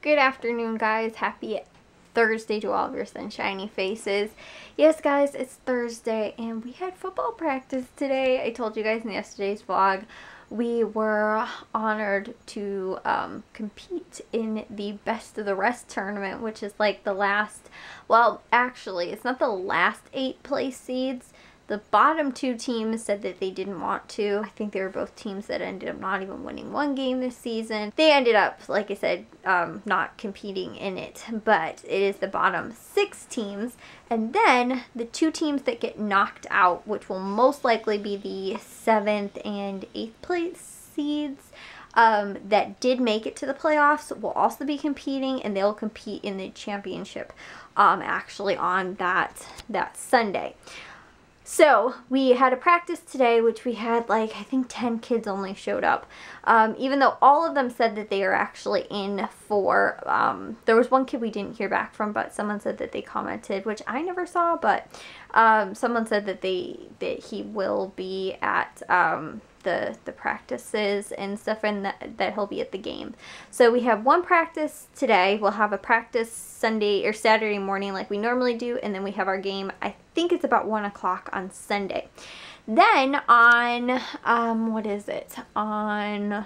Good afternoon, guys. Happy Thursday to all of your sunshiny faces. Yes, guys, it's Thursday, and we had football practice today. I told you guys in yesterday's vlog we were honored to compete in the Best of the Rest tournament, which is like the last, well, actually, it's not the last 8 place seeds. The bottom 2 teams said that they didn't want to. I think they were both teams that ended up not even winning 1 game this season. They ended up, like I said, not competing in it. But it is the bottom 6 teams. And then the 2 teams that get knocked out, which will most likely be the 7th and 8th place seeds, that did make it to the playoffs, will also be competing, and they'll compete in the championship actually on that Sunday. So we had a practice today, which we had I think 10 kids only showed up. Even though all of them said that they are actually in for, there was one kid we didn't hear back from, but someone said that they commented, which I never saw, but someone said that he will be at the practices and stuff, and that he'll be at the game. So we have one practice today. We'll have a practice Sunday or Saturday morning like we normally do, and then we have our game. I think it's about 1 o'clock on Sunday. Then on what is it, on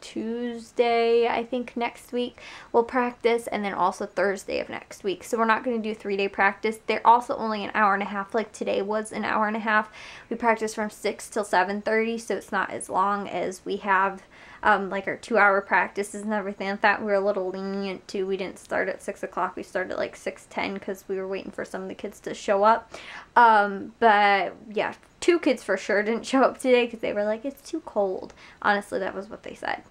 Tuesday, I think, next week we'll practice, and then also Thursday of next week. So we're not going to do 3-day practice. They're also only an hour and a half, like today was an hour and a half. We practice from 6 till 7:30, so it's not as long as we have like our 2-hour practices and everything like that. We were a little lenient too. We didn't start at 6 o'clock. We started at like 6:10 because we were waiting for some of the kids to show up. But yeah, 2 kids for sure didn't show up today because they were like, it's too cold. Honestly, that was what they said.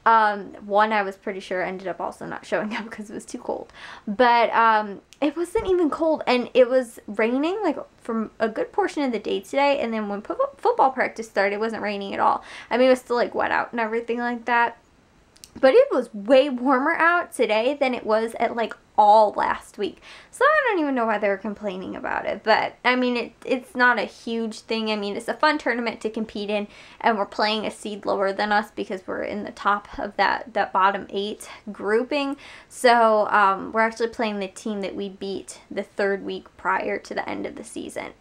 One I was pretty sure ended up also not showing up because it was too cold. But it wasn't even cold, and it was raining like from a good portion of the day today, and then when football practice started, it wasn't raining at all. I mean, it was still like wet out and everything like that. But it was way warmer out today than it was at like all last week. So I don't even know why they were complaining about it. But I mean, it's not a huge thing. I mean, it's a fun tournament to compete in, and we're playing a seed lower than us because we're in the top of that bottom 8 grouping. So we're actually playing the team that we beat the 3rd week prior to the end of the season.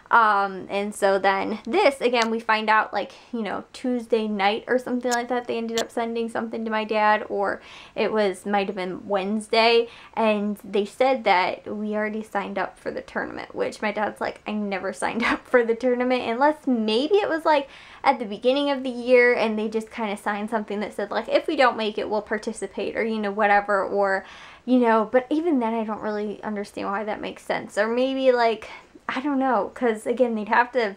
And so then this, again, we find out like, you know, Tuesday night or something like that. They ended up sending something to my dad, or it might have been Wednesday, and they said that we already signed up for the tournament, which my dad's like, I never signed up for the tournament, unless maybe it was like at the beginning of the year and they just kind of signed something that said like, if we don't make it, we'll participate, or, you know, whatever, or, you know, but even then I don't really understand why that makes sense. Or maybe like, I don't know, because again, they'd have to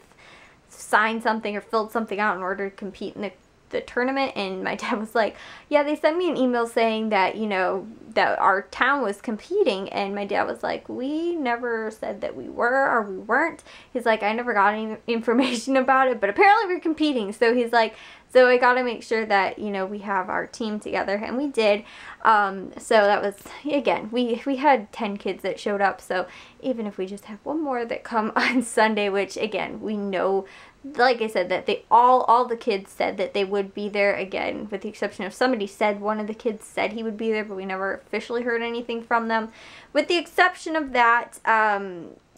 sign something or fill something out in order to compete in the tournament. And my dad was like, yeah, they sent me an email saying that, you know, that our town was competing. And my dad was like, we never said that we were or we weren't. He's like, I never got any information about it, but apparently we're competing. So he's like, so I got to make sure that, you know, we have our team together, and we did. So that was, again, we had 10 kids that showed up. So even if we just have one more that come on Sunday, which again, we know, like I said, that they all the kids said that they would be there, again, with the exception of somebody said one of the kids said he would be there, but we never officially heard anything from them. With the exception of that,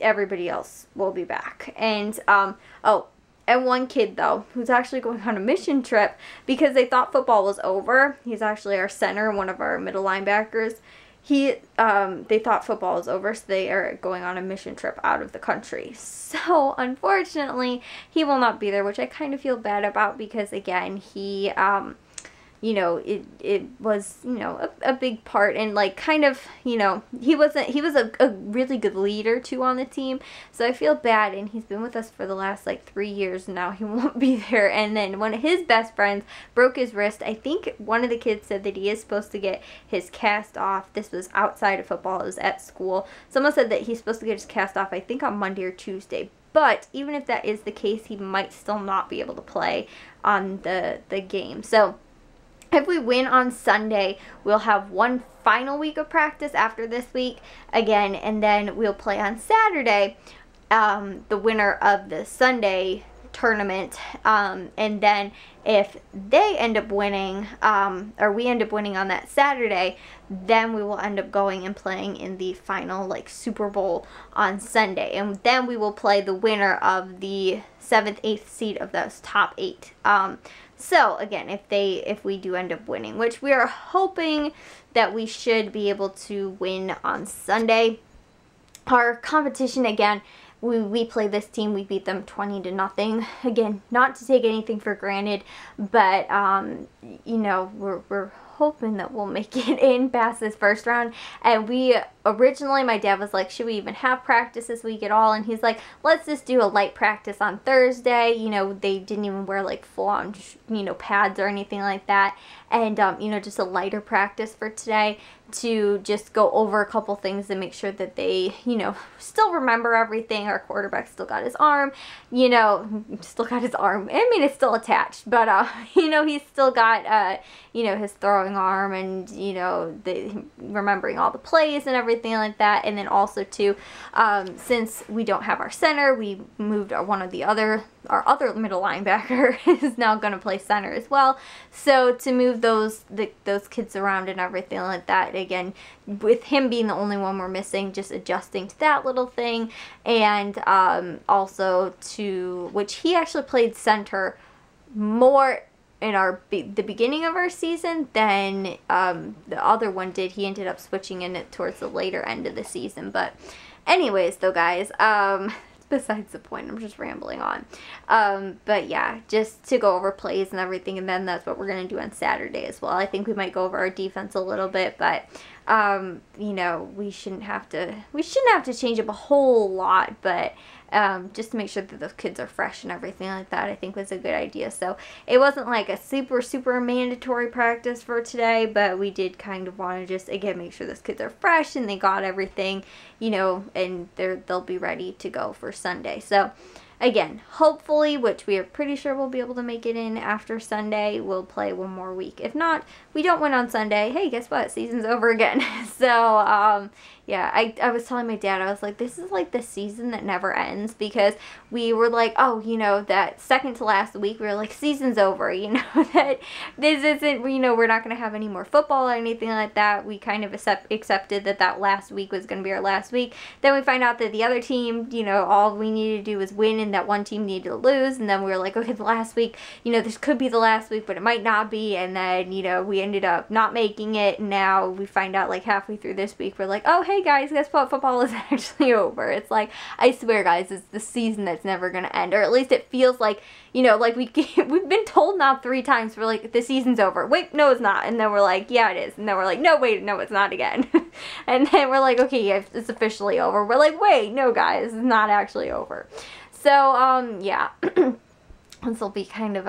everybody else will be back. And, oh, and one kid, though, who's actually going on a mission trip because they thought football was over. He's actually our center, one of our middle linebackers. They thought football was over, so they are going on a mission trip out of the country. So, unfortunately, he will not be there, which I kind of feel bad about because, again, he, you know, it was, you know, a big part, and like kind of, you know, he was a really good leader too on the team. So I feel bad, and he's been with us for the last like 3 years now. He won't be there. And then one of his best friends broke his wrist. I think one of the kids said that he is supposed to get his cast off. This was outside of football. It was at school. Someone said that he's supposed to get his cast off, I think, on Monday or Tuesday. But even if that is the case, he might still not be able to play on the game. So if we win on Sunday, we'll have one final week of practice after this week again, and then we'll play on Saturday. The winner of the Sunday tournament, and then if they end up winning, or we end up winning on that Saturday, then we will end up going and playing in the final, like, Super Bowl on Sunday, and then we will play the winner of the 7th, 8th seed of those top 8. So again, if we do end up winning, which we are hoping that we should be able to win on Sunday. Our competition, again, we play this team, we beat them 20-0. Again, not to take anything for granted, but you know, we're hoping that we'll make it in past this first round. And we originally, my dad was like, should we even have practice this week at all? And he's like, let's just do a light practice on Thursday. You know, they didn't even wear like full-on, you know, pads or anything like that. And you know, just a lighter practice for today to just go over a couple things and make sure that they, you know, still remember everything. Our quarterback still got his arm, you know, still got his arm. I mean, it's still attached, but you know, he's still got you know, his throwing arm, and you know, remembering all the plays and everything like that. And then also too, since we don't have our center, we moved our other middle linebacker is now going to play center as well. So to move those kids around and everything like that, again, with him being the only one we're missing, just adjusting to that little thing. And also to, which he actually played center more in the beginning of our season than the other one did. He ended up switching in it towards the later end of the season. But anyways, though, guys, besides the point, I'm just rambling on. But yeah, just to go over plays and everything, and then that's what we're going to do on Saturday as well. I think we might go over our defense a little bit, but you know, we shouldn't have to change up a whole lot, but just to make sure that those kids are fresh and everything like that, I think was a good idea. So it wasn't like a super mandatory practice for today, but we did kind of want to just, again, make sure those kids are fresh and they got everything, you know, and they'll be ready to go for Sunday. So again, hopefully, which we are pretty sure we'll be able to make it in after Sunday, we'll play one more week. If not, we don't win on Sunday, hey, guess what? Season's over again. So, yeah, I was telling my dad, I was like, this is like the season that never ends, because we were like, oh, you know, that second to last week, we were like, season's over, you know, that this isn't, you know, we're not going to have any more football or anything like that. We kind of accepted that last week was going to be our last week. Then we find out that the other team, you know, all we needed to do was win, and that one team needed to lose. And then we were like, okay, the last week, you know, this could be the last week, but it might not be. And then, you know, we ended up not making it. And now we find out like halfway through this week, we're like, oh, hey guys, guess what? Football is actually over. It's like, I swear, guys, it's the season that's never going to end. Or at least it feels like, you know, like we've been told now 3 times, we're like, the season's over. Wait, no, it's not. And then we're like, yeah, it is. And then we're like, no, wait, no, it's not again. And then we're like, okay, yeah, it's officially over. We're like, wait, no, guys, it's not actually over. So, yeah, this will be kind of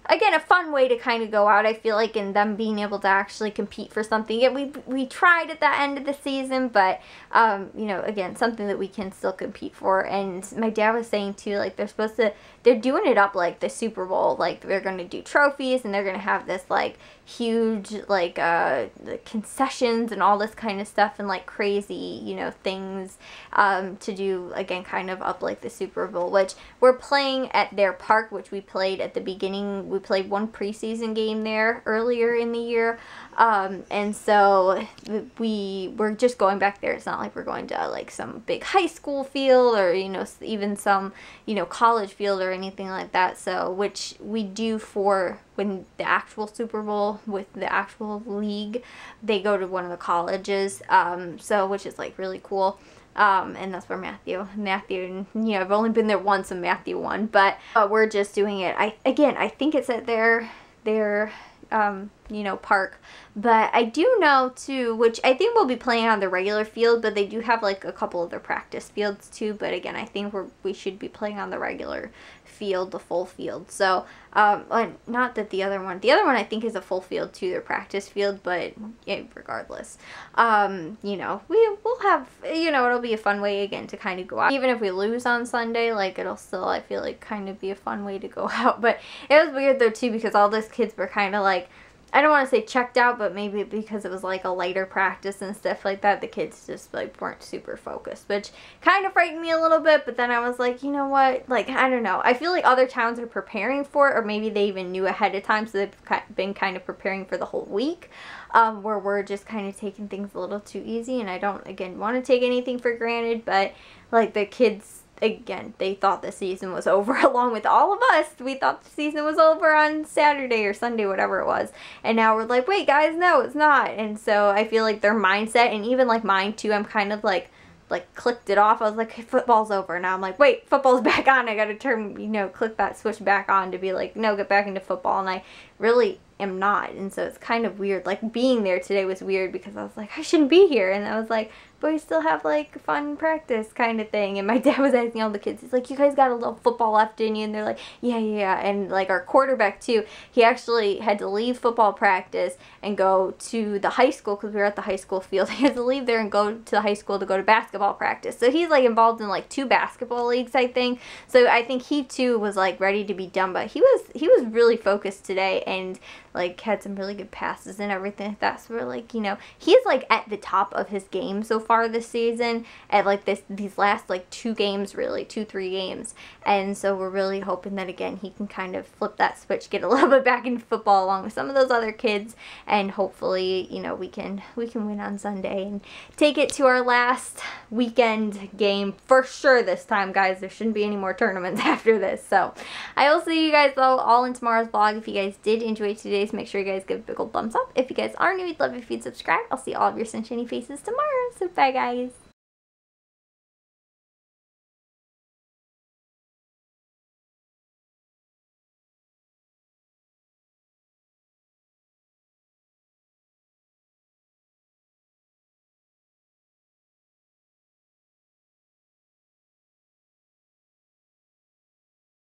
again, a fun way to kind of go out, I feel like, in them being able to actually compete for something. Yeah, we tried at the end of the season, but, you know, again, something that we can still compete for. And my dad was saying, too, like, they're doing it up like the Super Bowl. Like, they're going to do trophies, and they're going to have this, like, huge, like, the concessions and all this kind of stuff, and, like, crazy, you know, things to do, again, kind of up like the Super Bowl, which we're playing at their park, which we played at the beginning. We played one preseason game there earlier in the year, and so we're just going back there. It's not like we're going to, like, some big high school field, or, you know, even some, you know, college field or anything like that. So, which we do for when the actual Super Bowl with the actual league, they go to one of the colleges, so, which is, like, really cool. And that's where Matthew, you know, I've only been there once and Matthew won, but we're just doing it. I think it's at their you know, park. But I do know, too, which I think we'll be playing on the regular field, but they do have, like, a couple of their practice fields, too. But again, I think we should be playing on the regular field, the full field. So, not that the other one I think is a full field, too, their practice field, but yeah, regardless, you know, we'll have, you know, it'll be a fun way, again, to kind of go out. Even if we lose on Sunday, like, it'll still, I feel like, kind of be a fun way to go out. But it was weird, though, too, because all those kids were kind of, like, I don't want to say checked out, but maybe because it was like a lighter practice and stuff like that, the kids just like weren't super focused, which kind of frightened me a little bit. But then I was like, you know what, like, I don't know, I feel like other towns are preparing for it, or maybe they even knew ahead of time, so they've been kind of preparing for the whole week, where we're just kind of taking things a little too easy. And I don't, again, want to take anything for granted, but like the kids, again, they thought the season was over along with all of us. We thought the season was over on Saturday or Sunday, whatever it was. And now we're like, wait, guys, no, it's not. And so I feel like their mindset, and even like mine too, I'm kind of like clicked it off. I was like, hey, football's over. Now I'm like, wait, football's back on. I got to turn, you know, click that switch back on to be like, no, get back into football. And I really am not. And so it's kind of weird. Like, being there today was weird because I was like, I shouldn't be here. And I was like, but we still have like fun practice kind of thing. And my dad was asking all the kids, he's like, you guys got a little football left in you? And they're like, yeah, yeah. And like our quarterback too, he actually had to leave football practice and go to the high school, because we were at the high school field. He had to leave there and go to the high school to go to basketball practice. So he's like involved in like 2 basketball leagues, I think. So I think he too was like ready to be done, but he was really focused today, and like had some really good passes and everything like that. So we're like, you know, he's like at the top of his game so far this season, at like these last like 2 games, really 2-3 games. And so we're really hoping that again he can kind of flip that switch, get a little bit back into football along with some of those other kids, and hopefully, you know, we can win on Sunday and take it to our last weekend game for sure this time, guys. There shouldn't be any more tournaments after this. So I will see you guys though all in tomorrow's vlog. If you guys did enjoy today's, make sure you guys give a big old thumbs up. If you guys are new, we'd love if you'd subscribe. I'll see all of your sunshiny faces tomorrow. So bye, guys.